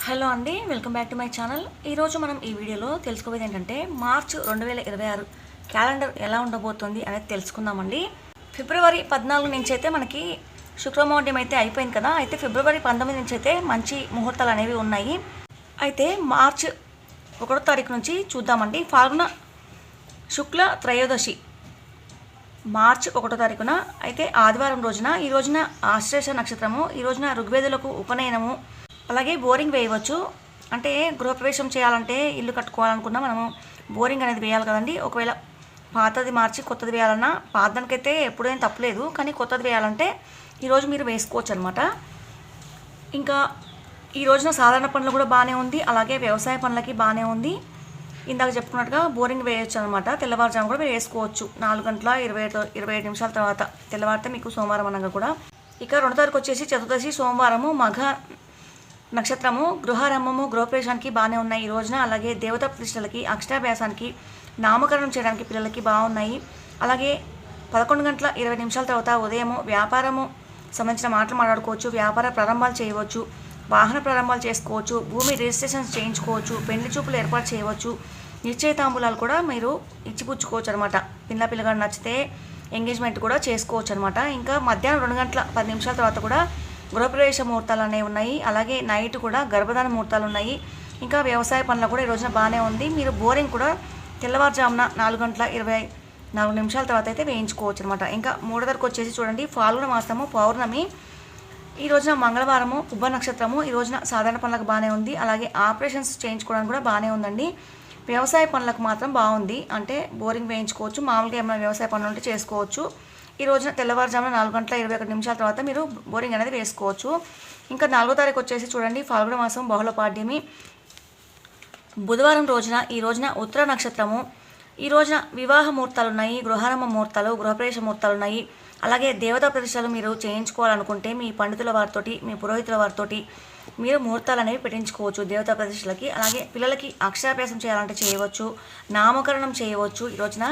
Hello అండి, welcome back to my channel. ఈరోజు మనం ఈ వీడియోలో తెలుసుకోబోయేది ఏంటంటే మార్చ్ 2026 క్యాలెండర్ ఎలా ఉండబోతుంది అనేది తెలుసుకుందామండి. ఫిబ్రవరి 14 నుంచి అయితే మనకి శుక్రమౌఢ్యం అయితే అయిపోయింది కదా. అయితే ఫిబ్రవరి 19 నుంచి అయితే మంచి ముహూర్తాలు అనేవి ఉన్నాయి. అయితే మార్చ్ 1వ తారీఖు నుంచి చూద్దామండి. ఫాల్గుణ శుక్ల త్రయోదశి మార్చ్ 1వ తారీఖున అయితే ఆదివారం రోజున, ఈ రోజున ఆశ్లేష నక్షత్రము, ఈ రోజున ఋగ్వేదులకు ఉపనయనము, అలాగే బోరింగ్ వేయవచ్చు. అంటే గృహప్రవేశం చేయాలంటే, ఇల్లు కట్టుకోవాలనుకున్నా మనము బోరింగ్ అనేది వేయాలి కదండి. ఒకవేళ పాతది మార్చి కొత్తది వేయాలన్నా, పాతదానికైతే ఎప్పుడైనా తప్పలేదు, కానీ కొత్తది వేయాలంటే ఈరోజు మీరు వేసుకోవచ్చు అనమాట. ఇంకా ఈ రోజున సాధారణ పనులు కూడా బాగానే ఉంది, అలాగే వ్యవసాయ పనులకి బాగానే ఉంది. ఇందాక చెప్పుకున్నట్టుగా బోరింగ్ వేయచ్చు అనమాట. తెల్లవారుజాము కూడా మీరు వేసుకోవచ్చు 4 గంటల 27 నిమిషాల తర్వాత తెల్లవారితే మీకు సోమవారం అనగా కూడా. ఇక 2వ తారీఖు వచ్చేసి చతుర్దశి సోమవారము, మఘ నక్షత్రము, గృహారంభము, గృహప్రవేశానికి బాగానే ఉన్నాయి ఈ రోజున. అలాగే దేవతా ప్రతిష్టలకి, అక్షరాభ్యాసానికి, నామకరణం చేయడానికి పిల్లలకి బాగున్నాయి. అలాగే 11 గంటల 20 నిమిషాల తర్వాత ఉదయము వ్యాపారము సంబంధించిన మాటలు మాట్లాడుకోవచ్చు, వ్యాపార ప్రారంభాలు చేయవచ్చు, వాహన ప్రారంభాలు చేసుకోవచ్చు, భూమి రిజిస్ట్రేషన్స్ చేయించుకోవచ్చు, పెళ్లి చూపులు ఏర్పాటు చేయవచ్చు, నిశ్చయితాంబూలాలు కూడా మీరు ఇచ్చిపుచ్చుకోవచ్చు అనమాట. పిల్లగాడు నచ్చితే ఎంగేజ్మెంట్ కూడా చేసుకోవచ్చు అనమాట. ఇంకా మధ్యాహ్నం 2 గంటల 10 నిమిషాల తర్వాత కూడా గృహప్రవేశ ముహూర్తాలు అనేవి ఉన్నాయి. అలాగే నైట్ కూడా గర్భధాన ముహూర్తాలు ఉన్నాయి. ఇంకా వ్యవసాయ పనులు కూడా ఈ రోజున బాగానే ఉంది. మీరు బోరింగ్ కూడా తెల్లవారుజామున 4 గంటల 24 నిమిషాల తర్వాత అయితే వేయించుకోవచ్చు అనమాట. ఇంకా 3వ తారీఖు వచ్చేసి చూడండి, ఫాల్గుణ మాసము, పౌర్ణమి, ఈ రోజున మంగళవారము, ఉభ నక్షత్రము, ఈ రోజున సాధారణ పనులకు బాగానే ఉంది. అలాగే ఆపరేషన్స్ చేయించుకోవడానికి కూడా బాగానే ఉందండి. వ్యవసాయ పనులకు మాత్రం బాగుంది, అంటే బోరింగ్ వేయించుకోవచ్చు, మామూలుగా ఏమైనా వ్యవసాయ పనులు ఉంటే చేసుకోవచ్చు. ఈ రోజున తెల్లవారుజామున 4 గంటల 21 నిమిషాల తర్వాత మీరు బోరింగ్ అనేది వేసుకోవచ్చు. ఇంకా 4వ తారీఖు వచ్చేసి చూడండి, ఫాల్గుణ మాసం, బహుళ పాడ్యమి, బుధవారం రోజున, ఈ రోజున ఉత్తర నక్షత్రము, ఈ రోజున వివాహ ముహూర్తాలు ఉన్నాయి, గృహారంభ ముహూర్తాలు, గృహప్రవేశ ముహూర్తాలు ఉన్నాయి. అలాగే దేవతా ప్రతిష్టలు మీరు చేయించుకోవాలనుకుంటే మీ పండితుల వారితోటి, మీ పురోహితుల వారితోటి మీరు ముహూర్తాలు అనేవి పెట్టించుకోవచ్చు దేవతా ప్రతిష్టలకి. అలాగే పిల్లలకి అక్షరాభ్యాసం చేయాలంటే చేయవచ్చు, నామకరణం చేయవచ్చు ఈ రోజున.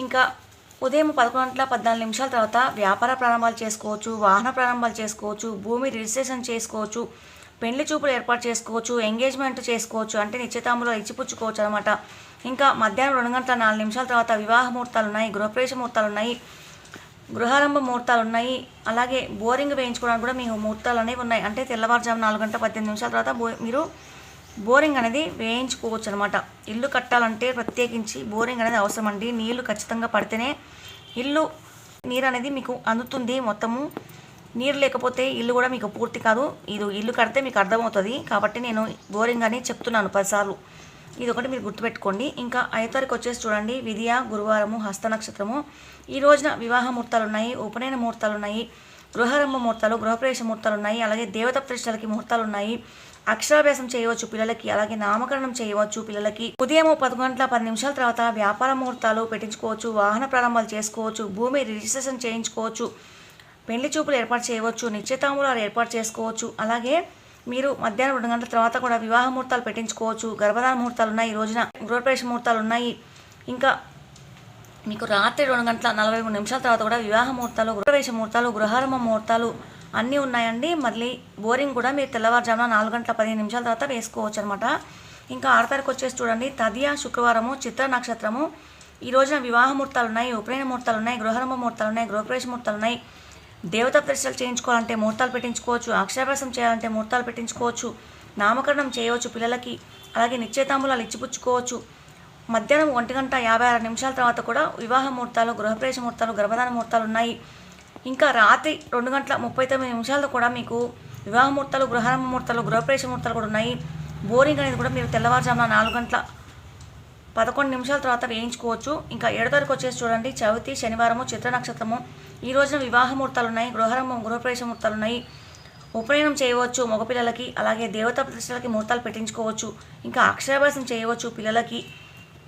ఇంకా ఉదయం 11 గంటల 14 నిమిషాల తర్వాత వ్యాపార ప్రారంభాలు చేసుకోవచ్చు, వాహన ప్రారంభాలు చేసుకోవచ్చు, భూమి రిజిస్ట్రేషన్ చేసుకోవచ్చు, పెళ్లి చూపులు ఏర్పాటు చేసుకోవచ్చు, ఎంగేజ్మెంట్ చేసుకోవచ్చు, అంటే నిశ్చితాంబూలాలు ఇచ్చిపుచ్చుకోవచ్చు అనమాట. ఇంకా మధ్యాహ్నం 2 గంటల 4 నిమిషాల తర్వాత వివాహ ముహూర్తాలు ఉన్నాయి, గృహప్రవేశ ముహూర్తాలు ఉన్నాయి, గృహారంభ ముహూర్తాలు ఉన్నాయి. అలాగే బోరింగ్ వేయించుకోవడానికి కూడా మీకు ముహూర్తాలు అనేవి ఉన్నాయి. అంటే తెల్లవారుజాము 4 గంటల 18 నిమిషాల తర్వాత మీరు బోరింగ్ అనేది వేయించుకోవచ్చు అనమాట. ఇల్లు కట్టాలంటే ప్రత్యేకించి బోరింగ్ అనేది అవసరం అండి. నీళ్లు ఖచ్చితంగా పడితేనే నీరు అనేది మీకు అందుతుంది. మొత్తము నీరు లేకపోతే ఇల్లు కూడా మీకు పూర్తి కాదు. ఇల్లు కడితే మీకు అర్థమవుతుంది, కాబట్టి నేను బోరింగ్ అని చెప్తున్నాను 10 సార్లు. ఇది ఒకటి మీరు గుర్తుపెట్టుకోండి. ఇంకా 5వ తారీఖు వచ్చేసి చూడండి, విధియ, గురువారము, హస్త నక్షత్రము, ఈ రోజున వివాహ ముహూర్తాలు ఉన్నాయి, ఉపనయన ముహూర్తాలు ఉన్నాయి, గృహారంభ ముహూర్తాలు, గృహప్రవేశ ముహూర్తాలు ఉన్నాయి. అలాగే దేవత ప్రతిష్టలకి ముహూర్తాలు ఉన్నాయి, అక్షరాభ్యాసం చేయవచ్చు పిల్లలకి, అలాగే నామకరణం చేయవచ్చు పిల్లలకి. ఉదయం 11 గంటల 10 నిమిషాల తర్వాత వ్యాపార ముహూర్తాలు పెట్టించుకోవచ్చు, వాహన ప్రారంభాలు చేసుకోవచ్చు, భూమి రిజిస్ట్రేషన్ చేయించుకోవచ్చు, పెళ్లి చూపులు ఏర్పాటు చేయవచ్చు, నిశ్చితాంబూలాలు ఏర్పాటు చేసుకోవచ్చు. అలాగే మీరు మధ్యాహ్నం 2 గంటల తర్వాత కూడా వివాహ ముహూర్తాలు పెట్టించుకోవచ్చు, గర్భధాన ముహూర్తాలు ఉన్నాయి, ఈ రోజున గృహప్రవేశ ముహూర్తాలు ఉన్నాయి. ఇంకా మీకు రాత్రి 2 గంటల 43 నిమిషాల తర్వాత కూడా వివాహ ముహూర్తాలు, గృహప్రవేశ ముహూర్తాలు, గృహారంభ ముహూర్తాలు అన్నీ ఉన్నాయండి. మళ్ళీ బోరింగ్ కూడా మీరు తెల్లవారుజామున 4 గంటల 15 నిమిషాల తర్వాత వేసుకోవచ్చు అనమాట. ఇంకా 6వ తారీఖు వచ్చేసి చూడండి, తదియ, శుక్రవారము, చిత్ర నక్షత్రము, ఈ రోజున వివాహ ముహూర్తాలు ఉన్నాయి, ఉపనయన ముహూర్తాలు ఉన్నాయి, గృహారంభ ముహూర్తాలు ఉన్నాయి, గృహప్రవేశ ముహూర్తాలు ఉన్నాయి. దేవతా ప్రతిష్టలు చేయించుకోవాలంటే ముహూర్తాలు పెట్టించుకోవచ్చు, అక్షరాభ్యాసం చేయాలంటే ముహూర్తాలు పెట్టించుకోవచ్చు, నామకరణం చేయవచ్చు పిల్లలకి, అలాగే నిశ్చయితాంబూలాలు ఇచ్చిపుచ్చుకోవచ్చు. మధ్యాహ్నం 1 గంట 56 నిమిషాల తర్వాత కూడా వివాహ ముహూర్తాలు, గృహప్రవేశ ముహూర్తాలు, గర్భధాన ముహూర్తాలు ఉన్నాయి. ఇంకా రాత్రి 2 గంటల 39 నిమిషాలతో కూడా మీకు వివాహ ముహూర్తాలు, గృహారంభ ముహూర్తాలు, గృహప్రవేశ ముహూర్తాలు కూడా ఉన్నాయి. బోరింగ్ అనేది కూడా మీరు తెల్లవారుజామున 4 గంటల 11 నిమిషాల తర్వాత వేయించుకోవచ్చు. ఇంకా 7వ తారీఖు వచ్చేసి చూడండి, చవితి, శనివారము, చిత్ర నక్షత్రము, ఈ రోజున వివాహ ముహూర్తాలు ఉన్నాయి, గృహారంభం, గృహప్రవేశ ముహూర్తాలు ఉన్నాయి, ఉపనయనం చేయవచ్చు మగపిల్లలకి, అలాగే దేవతా ప్రతిష్టలకి ముహూర్తాలు పెట్టించుకోవచ్చు, ఇంకా అక్షరాభ్యాసం చేయవచ్చు పిల్లలకి.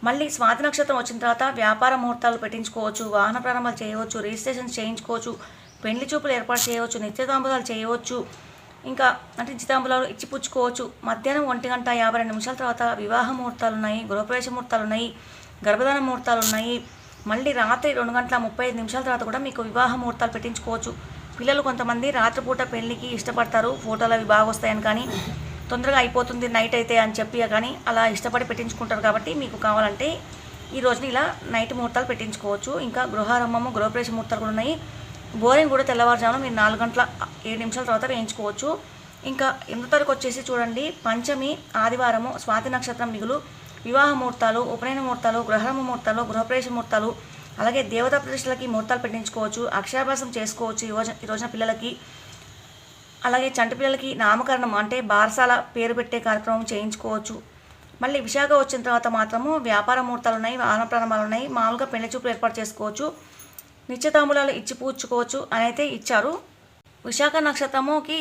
మళ్ళీ స్వాతి నక్షత్రం వచ్చిన తర్వాత వ్యాపార ముహూర్తాలు పెట్టించుకోవచ్చు, వాహన ప్రారంభాలు చేయవచ్చు, రిజిస్ట్రేషన్ చేయించుకోవచ్చు, పెళ్లి చూపులు ఏర్పాటు చేయవచ్చు, నిశ్చితాంబూలాలు చేయవచ్చు, ఇంకా అంటే నిశ్చితాంబూలాలు ఇచ్చిపుచ్చుకోవచ్చు. మధ్యాహ్నం 1 గంట 52 నిమిషాల తర్వాత వివాహ ముహూర్తాలు ఉన్నాయి, గృహప్రవేశ ముహూర్తాలు ఉన్నాయి, గర్భధాన ముహూర్తాలు ఉన్నాయి. మళ్ళీ రాత్రి 2 గంటల 35 నిమిషాల తర్వాత కూడా మీకు వివాహ ముహూర్తాలు పెట్టించుకోవచ్చు. పిల్లలు కొంతమంది రాత్రిపూట పెళ్ళికి ఇష్టపడతారు, ఫోటోలు అవి బాగా వస్తాయని, కానీ తొందరగా అయిపోతుంది నైట్ అయితే అని చెప్పి కానీ అలా ఇష్టపడి పెట్టించుకుంటారు. కాబట్టి మీకు కావాలంటే ఈ రోజున ఇలా నైట్ ముహూర్తాలు పెట్టించుకోవచ్చు. ఇంకా గృహారంభము, గృహప్రవేశ ముహూర్తాలు కూడా ఉన్నాయి. బోరింగ్ కూడా తెల్లవారుజామున మీరు 4 గంటల 7 నిమిషాల తర్వాత వేయించుకోవచ్చు. ఇంకా 8వ తారీఖు వచ్చేసి చూడండి, పంచమి ఆదివారము, స్వాతి నక్షత్రం మిగులు, వివాహ ముహూర్తాలు, ఉపనయన ముహూర్తాలు, గృహారంభ ముహూర్తాలు, గృహప్రవేశ ముహూర్తాలు, అలాగే దేవతా ప్రతిష్టలకి ముహూర్తాలు పెట్టించుకోవచ్చు. అక్షరాభ్యాసం చేసుకోవచ్చు ఈ రోజున పిల్లలకి. అలాగే చంటి పిల్లలకి నామకరణం అంటే బారసాల పేరు పెట్టే కార్యక్రమం చేయించుకోవచ్చు. మళ్ళీ విశాఖ వచ్చిన తర్వాత మాత్రము వ్యాపార ముహూర్తాలు ఉన్నాయి, వాహన ప్రారంభాలు ఉన్నాయి. మామూలుగా పెళ్లి చూపులు ఏర్పాటు చేసుకోవచ్చు, నిత్యతాంబూలాలు ఇచ్చి పూడ్చుకోవచ్చు అని అయితే ఇచ్చారు. విశాఖ నక్షత్రముకి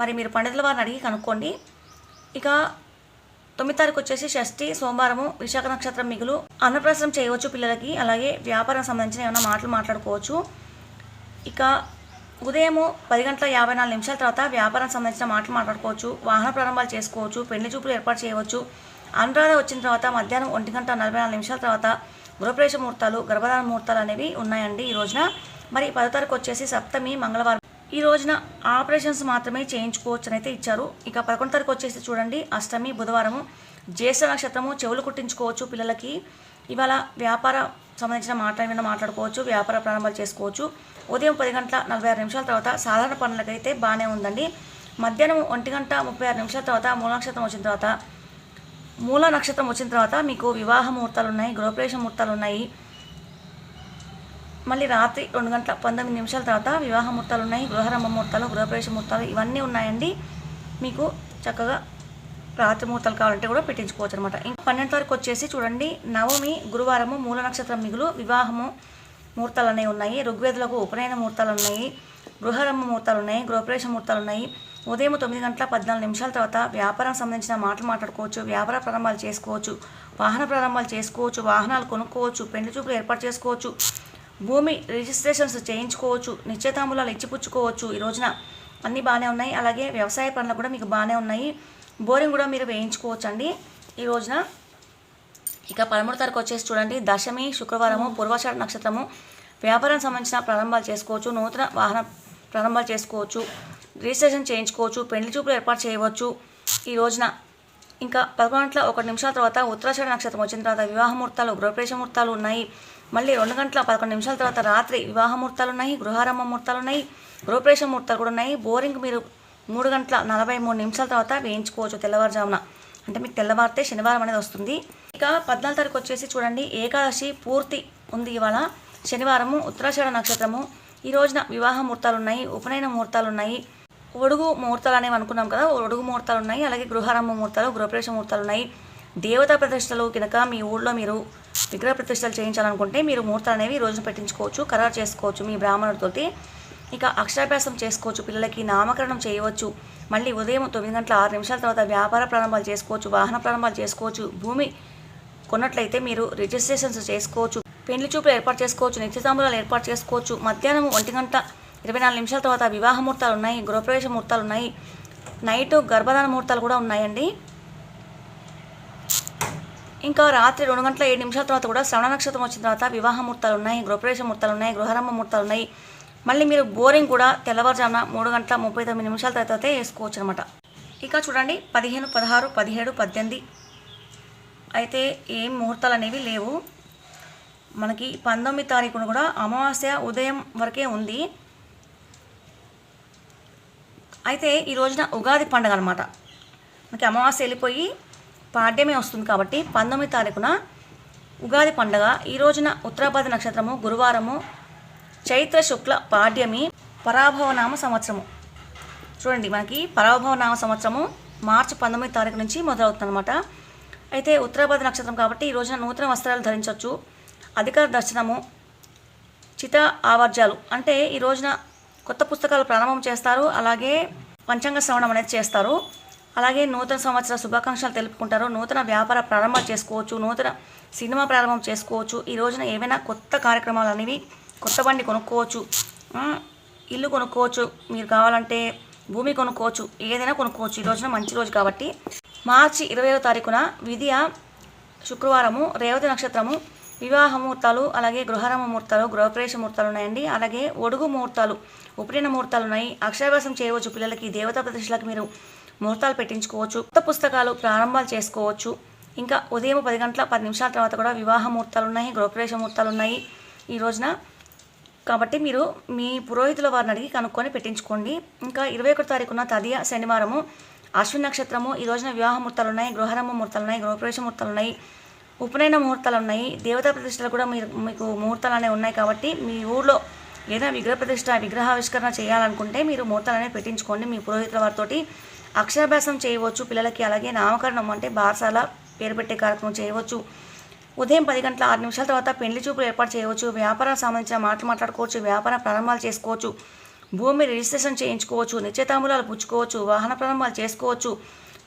మరి మీరు పండితుల వారిని అడిగి కనుక్కోండి. ఇక 9వ తారీఖు వచ్చేసి షష్ఠి సోమవారము, విశాఖ నక్షత్రం మిగులు, అన్నప్రాసనం చేయవచ్చు పిల్లలకి. అలాగే వ్యాపారం సంబంధించిన ఏమైనా మాటలు మాట్లాడుకోవచ్చు. ఇక ఉదయము 10 గంటల 54 నిమిషాల తర్వాత వ్యాపారం సంబంధించిన మాటలు మాట్లాడుకోవచ్చు, వాహన ప్రారంభాలు చేసుకోవచ్చు, పెళ్లి చూపులు ఏర్పాటు చేయవచ్చు. అనురాధ వచ్చిన తర్వాత మధ్యాహ్నం 1 గంట 44 నిమిషాల తర్వాత గృహప్రవేశ ముహూర్తాలు, గర్భధారణ ముహూర్తాలు అనేవి ఉన్నాయండి ఈ రోజున. మరి 10వ తారీఖు వచ్చేసి సప్తమి మంగళవారం. ఈ రోజున ఆపరేషన్స్ మాత్రమే చేయించుకోవచ్చు అని అయితే ఇచ్చారు. ఇక 11వ తారీఖు వచ్చేసి చూడండి, అష్టమి బుధవారము, జ్యేష్ఠ నక్షత్రము, చెవులు కుట్టించుకోవచ్చు పిల్లలకి. ఇవాళ వ్యాపార సంబంధించిన ఏమైనా మాట్లాడుకోవచ్చు, వ్యాపార ప్రారంభాలు చేసుకోవచ్చు. ఉదయం 10 గంటల 46 నిమిషాల తర్వాత సాధారణ పనులకైతే బాగానే ఉందండి. మధ్యాహ్నం 1 గంట 36 నిమిషాల తర్వాత మూల నక్షత్రం వచ్చిన తర్వాత మీకు వివాహ ముహూర్తాలు ఉన్నాయి, గృహప్రవేశ ముహూర్తాలు ఉన్నాయి. మళ్ళీ రాత్రి 2 గంటల 19 నిమిషాల తర్వాత వివాహ ముహూర్తాలు ఉన్నాయి, గృహారంభ ముహూర్తాలు, గృహప్రవేశ ముహూర్తాలు ఇవన్నీ ఉన్నాయండి. మీకు చక్కగా రాత్రి ముహూర్తాలు కావాలంటే కూడా పెట్టించుకోవచ్చు అనమాట. ఇంకా 12వ తారీఖు వచ్చేసి చూడండి, నవమి గురువారము, మూల నక్షత్రం మిగులు, వివాహము ముహూర్తాలు అనేవి ఉన్నాయి. ఋగ్వేదులకు ఉపనయన ముహూర్తాలు ఉన్నాయి, గృహారంభ ముహూర్తాలు ఉన్నాయి, గృహప్రవేశ ముహూర్తాలు ఉన్నాయి. ఉదయం 9 గంటల 14 నిమిషాల తర్వాత వ్యాపారం సంబంధించిన మాటలు మాట్లాడుకోవచ్చు, వ్యాపార ప్రారంభాలు చేసుకోవచ్చు, వాహన ప్రారంభాలు చేసుకోవచ్చు, వాహనాలు కొనుక్కోవచ్చు, పెళ్లి చూపులు ఏర్పాటు చేసుకోవచ్చు, భూమి రిజిస్ట్రేషన్స్ చేయించుకోవచ్చు, నిశ్చయతాంబూలాలు ఇచ్చిపుచ్చుకోవచ్చు. ఈ రోజున అన్నీ బాగానే ఉన్నాయి. అలాగే వ్యవసాయ పనులు కూడా మీకు బాగానే ఉన్నాయి. బోరింగ్ కూడా మీరు వేయించుకోవచ్చు అండి ఈ రోజున. ఇక 13వ తారీఖు వచ్చేసి చూడండి, దశమి శుక్రవారము, పూర్వాషాఢ నక్షత్రము, వ్యాపారం సంబంధించిన ప్రారంభాలు చేసుకోవచ్చు, నూతన వాహన ప్రారంభాలు చేసుకోవచ్చు, రిజిస్ట్రేషన్ చేయించుకోవచ్చు, పెళ్లి చూపులు ఏర్పాటు చేయవచ్చు ఈ రోజున. ఇంకా 11 గంటల 1 నిమిషాల తర్వాత ఉత్తరాషాఢ నక్షత్రం వచ్చిన తర్వాత వివాహ ముహూర్తాలు, గృహప్రవేశ ముహూర్తాలు ఉన్నాయి. మళ్ళీ 2 గంటల 11 నిమిషాల తర్వాత రాత్రి వివాహ ముహూర్తాలు ఉన్నాయి, గృహారంభ ముహూర్తాలు ఉన్నాయి, గృహప్రవేశ ముహూర్తాలు కూడా ఉన్నాయి. బోరింగ్ మీరు 3 గంటల 43 నిమిషాల తర్వాత వేయించుకోవచ్చు తెల్లవారుజామున. అంటే మీకు తెల్లవారితే శనివారం అనేది వస్తుంది. ఇక 14వ తారీఖు వచ్చేసి చూడండి, ఏకాదశి పూర్తి ఉంది ఇవాళ, శనివారము, ఉత్తరాషాఢ నక్షత్రము. ఈ రోజున వివాహ ముహూర్తాలు ఉన్నాయి, ఉపనయన ముహూర్తాలు ఉన్నాయి, ఒడుగు ముహూర్తాలు అనేవి అనుకున్నాం కదా, ఒడుగు ముహూర్తాలు ఉన్నాయి. అలాగే గృహారంభ ముహూర్తాలు, గృహప్రవేశ ముహూర్తాలు ఉన్నాయి. దేవతా ప్రతిష్టలు కనుక మీ ఊళ్ళో మీరు విగ్రహ ప్రతిష్టలు చేయించాలనుకుంటే మీరు ముహూర్తాలు అనేవి ఈ రోజున పెట్టించుకోవచ్చు, ఖరారు చేసుకోవచ్చు మీ బ్రాహ్మణుడితోటి. ఇక అక్షరాభ్యాసం చేసుకోవచ్చు, పిల్లలకి నామకరణం చేయవచ్చు. మళ్ళీ ఉదయం 9 గంటల 6 నిమిషాల తర్వాత వ్యాపార ప్రారంభాలు చేసుకోవచ్చు, వాహన ప్రారంభాలు చేసుకోవచ్చు, భూమి కొన్నట్లయితే మీరు రిజిస్ట్రేషన్స్ చేసుకోవచ్చు, పెళ్లి చూపులు ఏర్పాటు చేసుకోవచ్చు, నిత్యతాంబూలాలు ఏర్పాటు చేసుకోవచ్చు. మధ్యాహ్నం 1 గంట 24 నిమిషాల తర్వాత వివాహ ముహూర్తాలు ఉన్నాయి, గృహప్రవేశ ముహూర్తాలు ఉన్నాయి, నైట్ గర్భధారణ ముహూర్తాలు కూడా ఉన్నాయండి. ఇంకా రాత్రి 2 గంటల 7 నిమిషాల తర్వాత కూడా శ్రవణ నక్షత్రం వచ్చిన తర్వాత వివాహ ముహూర్తాలు ఉన్నాయి, గృహప్రవేశ ముహూర్తాలు ఉన్నాయి, గృహారంభ ముహూర్తాలు ఉన్నాయి. మళ్ళీ మీరు బోరింగ్ కూడా తెల్లవారుజామున 3 గంటల 39 నిమిషాల తర్వాత వేసుకోవచ్చు అనమాట. ఇక చూడండి, 15, 16, 17, 18 అయితే ఏం ముహూర్తాలు అనేవి లేవు. మనకి 19వ తారీఖున కూడా అమావాస్య ఉదయం వరకే ఉంది. అయితే ఈ రోజున ఉగాది పండుగ అనమాట. మనకి అమావాస్య వెళ్ళిపోయి పాడ్యమే వస్తుంది కాబట్టి 19వ తారీఖున ఉగాది పండుగ. ఈ రోజున ఉత్తరాభాద్ర నక్షత్రము, గురువారము, చైత్ర శుక్ల పాడ్యమి, పరాభవనామ సంవత్సరము. చూడండి, మనకి పరాభవనామ సంవత్సరము మార్చి 19వ తారీఖు నుంచి మొదలవుతుంది అనమాట. అయితే ఉత్తరాభాద్ర నక్షత్రం కాబట్టి ఈ రోజున నూతన వస్త్రాలు ధరించవచ్చు, అధికార దర్శనము, చిత ఆవర్జాలు అంటే ఈ రోజున కొత్త పుస్తకాలు ప్రారంభం చేస్తారు. అలాగే పంచాంగ శ్రవణం అనేది చేస్తారు. అలాగే నూతన సంవత్సర శుభాకాంక్షలు తెలుపుకుంటారు. నూతన వ్యాపార ప్రారంభాలు చేసుకోవచ్చు, నూతన సినిమా ప్రారంభం చేసుకోవచ్చు. ఈ రోజున ఏవైనా కొత్త కార్యక్రమాలు అనేవి, కొత్త బండి కొనుక్కోవచ్చు, ఇల్లు కొనుక్కోవచ్చు, మీరు కావాలంటే భూమి కొనుక్కోవచ్చు, ఏదైనా కొనుక్కోవచ్చు. ఈ రోజున మంచి రోజు కాబట్టి మార్చి 20వ తారీఖున విధియ శుక్రవారము, రేవతి నక్షత్రము, వివాహ ముహూర్తాలు, అలాగే గృహారంభ ముహూర్తాలు, గృహప్రవేశ ముహూర్తాలు ఉన్నాయండి. అలాగే ఒడుగు ముహూర్తాలు, ఉపనయన ముహూర్తాలు ఉన్నాయి. అక్షరాభ్యాసం చేయవచ్చు పిల్లలకి. దేవతా ప్రతిష్టలకు మీరు ముహూర్తాలు పెట్టించుకోవచ్చు. కొత్త పుస్తకాలు ప్రారంభాలు చేసుకోవచ్చు. ఇంకా ఉదయం 10 గంటల 10 నిమిషాల తర్వాత కూడా వివాహ ముహూర్తాలు ఉన్నాయి, గృహప్రవేశ ముహూర్తాలు ఉన్నాయి ఈ రోజున. కాబట్టి మీరు మీ పురోహితుల వారిని అడిగి కనుక్కొని పెట్టించుకోండి. ఇంకా 21 తారీఖున తదియ శనివారము, అశ్విని నక్షత్రము. ఈ రోజున వివాహ ముహూర్తాలు ఉన్నాయి, గృహారంభ ముహూర్తాలు ఉన్నాయి, గృహప్రవేశ ముహూర్తాలు ఉన్నాయి, ఉపనయన ముహూర్తాలు ఉన్నాయి. దేవతా ప్రతిష్టలు కూడా మీకు ముహూర్తాలు అనేవి ఉన్నాయి. కాబట్టి మీ ఊళ్ళో ఏదైనా విగ్రహ ప్రతిష్ట, విగ్రహావిష్కరణ చేయాలనుకుంటే మీరు ముహూర్తాలు అనేవి పెట్టించుకోండి. మీ పురోహితుల వారితోటి అక్షరాభ్యాసం చేయవచ్చు పిల్లలకి. అలాగే నామకరణం అంటే బారసాల పేరు పెట్టే కార్యక్రమం చేయవచ్చు. ఉదయం 10 గంటల 6 నిమిషాల తర్వాత పెళ్లి చూపులు ఏర్పాటు చేయవచ్చు. వ్యాపారానికి సంబంధించిన మాటలు మాట్లాడుకోవచ్చు. వ్యాపార ప్రారంభాలు చేసుకోవచ్చు. భూమి రిజిస్ట్రేషన్ చేయించుకోవచ్చు. నిశ్చయతాంబూలాలు పుచ్చుకోవచ్చు. వాహన ప్రారంభాలు చేసుకోవచ్చు.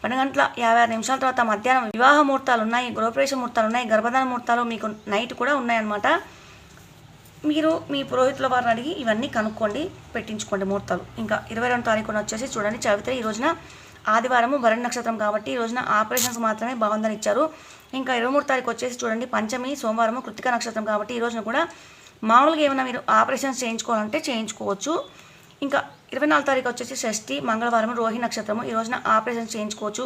12 గంటల 56 నిమిషాల తర్వాత మధ్యాహ్నం వివాహ ముహూర్తాలు ఉన్నాయి, గృహప్రవేశ ముహూర్తాలు ఉన్నాయి, గర్భధాన ముహూర్తాలు మీకు నైట్ కూడా ఉన్నాయన్నమాట. మీరు మీ పురోహితుల వారిని అడిగి ఇవన్నీ కనుక్కోండి, పెట్టించుకోండి ముహూర్తాలు. ఇంకా 22 తారీఖున వచ్చేసి చూడండి చవితి. ఈ రోజున ఆదివారము భరణి నక్షత్రం కాబట్టి ఈ రోజున ఆపరేషన్స్ మాత్రమే బాగుందని ఇచ్చారు. ఇంకా 23 తారీఖు వచ్చేసి చూడండి పంచమి సోమవారము కృత్తిక నక్షత్రం కాబట్టి ఈ రోజున కూడా మామూలుగా ఏమైనా మీరు ఆపరేషన్స్ చేయించుకోవాలంటే చేయించుకోవచ్చు. ఇంకా 24 తారీఖు వచ్చేసి షష్ఠి మంగళవారం రోహిణి నక్షత్రము. ఈ రోజున ఆపరేషన్స్ చేయించుకోవచ్చు.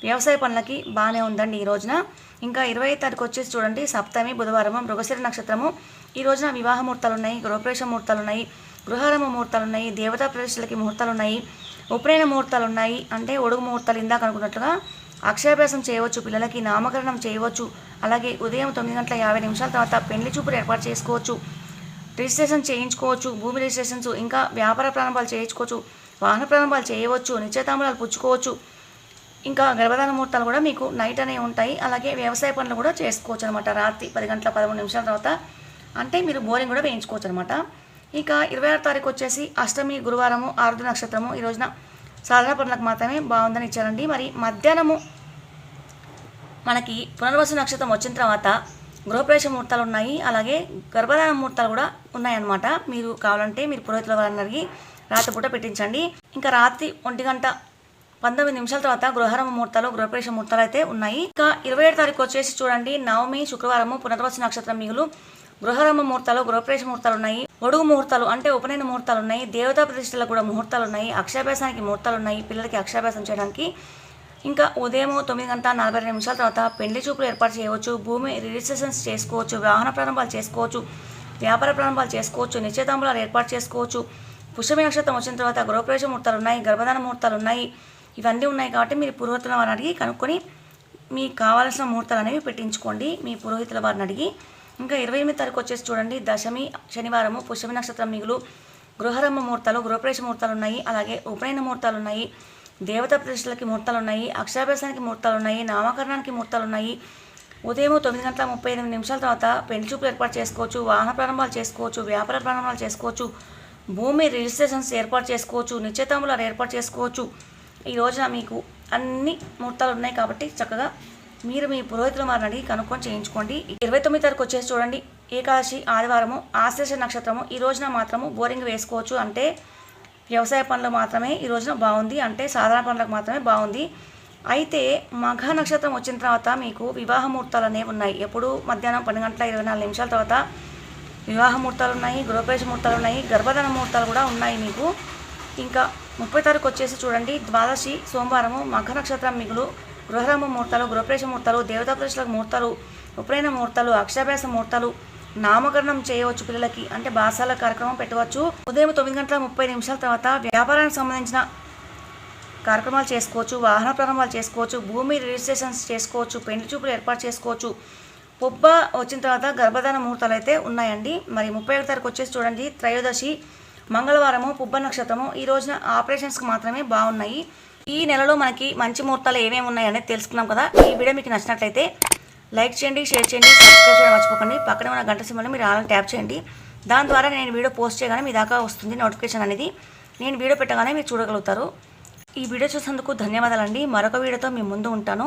వ్యవసాయ పనులకి బాగానే ఉందండి ఈ రోజున. ఇంకా 25 తారీఖు వచ్చేసి చూడండి సప్తమి బుధవారము మృగశిర నక్షత్రము. ఈ రోజున వివాహ ముహూర్తాలు ఉన్నాయి, గృహప్రవేశ ముహూర్తాలు ఉన్నాయి, గృహారంభ ముహూర్తాలు ఉన్నాయి, దేవతా ప్రవేశాలకి ముహూర్తాలు ఉన్నాయి, ఉపనయన ముహూర్తాలు ఉన్నాయి. అంటే ఒడుగు ముహూర్తాలు ఇందాక అనుకున్నట్లుగా అక్షరాభ్యాసం చేయవచ్చు పిల్లలకి, నామకరణం చేయవచ్చు. అలాగే ఉదయం 9 గంటల 50 నిమిషాల తర్వాత పెళ్లి చూపులు ఏర్పాటు చేసుకోవచ్చు. రిజిస్ట్రేషన్ చేయించుకోవచ్చు. భూమి రిజిస్ట్రేషన్స్, ఇంకా వ్యాపార ప్రారంభాలు చేయించుకోవచ్చు. వాహన ప్రారంభాలు చేయవచ్చు. నిశ్చయతాంబూలాలు పుచ్చుకోవచ్చు. ఇంకా గర్భధాన ముహూర్తాలు కూడా మీకు నైట్ అనేవి ఉంటాయి. అలాగే వ్యవసాయ పనులు కూడా చేసుకోవచ్చు అనమాట. రాత్రి 10 గంటల 13 నిమిషాల తర్వాత అంటే మీరు బోరింగ్ కూడా వేయించుకోవచ్చు అనమాట. ఇక 26 తారీఖు వచ్చేసి అష్టమి గురువారము ఆరుద్ర నక్షత్రము. ఈ రోజున సాధారణ పనులకు మాత్రమే బాగుందని ఇచ్చారండి. మరి మధ్యాహ్నము మనకి పునర్వసు నక్షత్రం వచ్చిన తర్వాత గృహప్రవేశ ముహూర్తాలు ఉన్నాయి, అలాగే గర్భధాన ముహూర్తాలు కూడా ఉన్నాయన్నమాట. మీరు కావాలంటే మీరు పురోహితుల వారిని అడిగి రాత్రిపూట పెట్టించండి. ఇంకా రాత్రి 1 గంట 19 నిమిషాల తర్వాత గృహారంభ ముహూర్తాలు, గృహప్రవేశ ముహూర్తాలు అయితే ఉన్నాయి. ఇంకా 27 తారీఖు వచ్చేసి చూడండి నవమి శుక్రవారము పునర్వసు నక్షత్రం మిగులు గృహారంభ ముహూర్తాలు, గృహప్రవేశ ముహూర్తాలు ఉన్నాయి, ఒడుగు ముహూర్తాలు అంటే ఉపనయన ముహూర్తాలు ఉన్నాయి, దేవతా ప్రతిష్టలకు కూడా ముహూర్తాలు ఉన్నాయి, అక్షరాభ్యాసానికి ముహూర్తాలు ఉన్నాయి, పిల్లలకి అక్షరాభ్యాసం చేయడానికి. ఇంకా ఉదయం 9 గంటల 42 నిమిషాల తర్వాత పెళ్లి చూపులు ఏర్పాటు చేయవచ్చు. భూమి రిజిస్ట్రేషన్స్ చేసుకోవచ్చు. వాహన ప్రారంభాలు చేసుకోవచ్చు. వ్యాపార ప్రారంభాలు చేసుకోవచ్చు. నిశ్చయతాంబూలాలు ఏర్పాటు చేసుకోవచ్చు. పుష్యమి నక్షత్రం వచ్చిన తర్వాత గృహప్రవేశ ముహూర్తాలు ఉన్నాయి, గర్భధాన ముహూర్తాలు ఉన్నాయి. ఇవన్నీ ఉన్నాయి కాబట్టి మీరు పురోహితుల వారిని అడిగి కనుక్కొని మీకు కావాల్సిన ముహూర్తాలు అనేవి పెట్టించుకోండి మీ పురోహితుల వారిని అడిగి. ఇంకా 28 తారీఖు వచ్చేసి చూడండి దశమి శనివారము పుష్యమి నక్షత్రం మిగులు గృహారంభ ముహూర్తాలు, గృహప్రవేశ ముహూర్తాలు ఉన్నాయి, అలాగే ఉపనయన ముహూర్తాలు ఉన్నాయి, దేవతా ప్రతిష్టలకి ముహూర్తాలు ఉన్నాయి, అక్షరాభ్యాసానికి ముహూర్తాలు ఉన్నాయి, నామకరణానికి ముహూర్తాలు ఉన్నాయి. ఉదయం 9 గంటల 38 నిమిషాల తర్వాత పెళ్లి చూపులు ఏర్పాటు చేసుకోవచ్చు. వాహన ప్రారంభాలు చేసుకోవచ్చు. వ్యాపార ప్రారంభాలు చేసుకోవచ్చు. భూమి రిజిస్ట్రేషన్స్ ఏర్పాటు చేసుకోవచ్చు. నిశ్చయతాంబూలాలు ఏర్పాటు చేసుకోవచ్చు. ఈ రోజున మీకు అన్ని ముహూర్తాలు ఉన్నాయి కాబట్టి చక్కగా మీరు మీ పురోహితుల వారిని అడిగి కనుక్కొని చేయించుకోండి. 29 తారీఖు వచ్చేసి చూడండి ఏకాదశి ఆదివారము ఆశ్లేష నక్షత్రము. ఈ రోజున మాత్రము బోరింగ్ వేసుకోవచ్చు. అంటే వ్యవసాయ పనులు మాత్రమే ఈ రోజున బాగుంది, అంటే సాధారణ పనులకు మాత్రమే బాగుంది. అయితే మఘ నక్షత్రం వచ్చిన తర్వాత మీకు వివాహ ముహూర్తాలు అనేవి ఉన్నాయి. ఎప్పుడు మధ్యాహ్నం 12 గంటల 24 నిమిషాల తర్వాత వివాహ ముహూర్తాలు ఉన్నాయి, గృహప్రవేశ ముహూర్తాలు ఉన్నాయి, గర్భధాన ముహూర్తాలు కూడా ఉన్నాయి మీకు. ఇంకా 30 తారీఖు వచ్చేసి చూడండి ద్వాదశి సోమవారము మఘ నక్షత్రం మిగులు గృహరంభ ముహూర్తాలు, గృహప్రవేశ ముహూర్తాలు, దేవతా ప్రతిష్టలకు ముహూర్తాలు, ఉపనయన ముహూర్తాలు, అక్షరాభ్యాస ముహూర్తాలు, నామకరణం చేయవచ్చు పిల్లలకి, అంటే బారసాల కార్యక్రమం పెట్టవచ్చు. ఉదయం 9 గంటల 30 నిమిషాల తర్వాత వ్యాపారానికి సంబంధించిన కార్యక్రమాలు చేసుకోవచ్చు. వాహన ప్రారంభాలు చేసుకోవచ్చు. భూమి రిజిస్ట్రేషన్స్ చేసుకోవచ్చు. పెళ్లి చూపులు ఏర్పాటు చేసుకోవచ్చు. పొబ్బ వచ్చిన తర్వాత గర్భధాన ముహూర్తాలు అయితే ఉన్నాయండి. మరి 31 తారీఖు వచ్చేసి చూడండి త్రయోదశి మంగళవారము పుబ్బ నక్షత్రము. ఈ రోజున ఆపరేషన్స్కి మాత్రమే బాగున్నాయి. ఈ నెలలో మనకి మంచి ముహూర్తాలు ఏమేమి ఉన్నాయి అనేది తెలుసుకున్నాం కదా. ఈ వీడియో మీకు నచ్చినట్లయితే లైక్ చేయండి, షేర్ చేయండి, సబ్స్క్రైబ్ చేయడం మర్చిపోకండి. పక్కనే ఉన్న గంట సింబల్ని మీరు ఆల్ ట్యాప్ చేయండి. దాని ద్వారా నేను వీడియో పోస్ట్ చేయగానే మీ దాకా వస్తుంది నోటిఫికేషన్ అనేది. నేను వీడియో పెట్టగానే మీరు చూడగలుగుతారు. ఈ వీడియో చూసినందుకు ధన్యవాదాలండి. మరొక వీడియోతో మీ ముందు ఉంటాను.